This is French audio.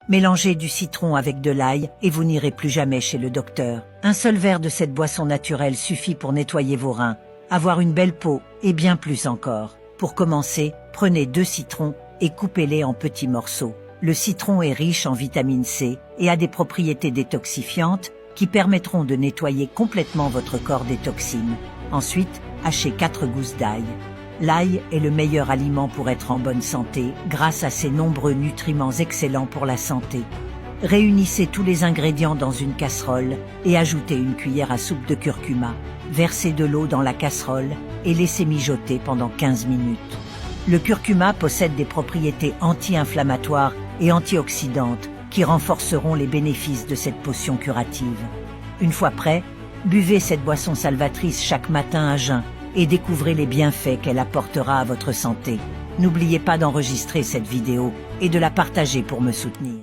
Mélangez du citron avec de l'ail et vous n'irez plus jamais chez le docteur. Un seul verre de cette boisson naturelle suffit pour nettoyer vos reins, avoir une belle peau et bien plus encore. Pour commencer, prenez 2 citrons et coupez-les en petits morceaux. Le citron est riche en vitamine C et a des propriétés détoxifiantes qui permettront de nettoyer complètement votre corps des toxines. Ensuite, hachez 4 gousses d'ail. L'ail est le meilleur aliment pour être en bonne santé grâce à ses nombreux nutriments excellents pour la santé. Réunissez tous les ingrédients dans une casserole et ajoutez une cuillère à soupe de curcuma. Versez de l'eau dans la casserole et laissez mijoter pendant 15 minutes. Le curcuma possède des propriétés anti-inflammatoires et antioxydantes qui renforceront les bénéfices de cette potion curative. Une fois prêt, buvez cette boisson salvatrice chaque matin à jeun et découvrez les bienfaits qu'elle apportera à votre santé. N'oubliez pas d'enregistrer cette vidéo et de la partager pour me soutenir.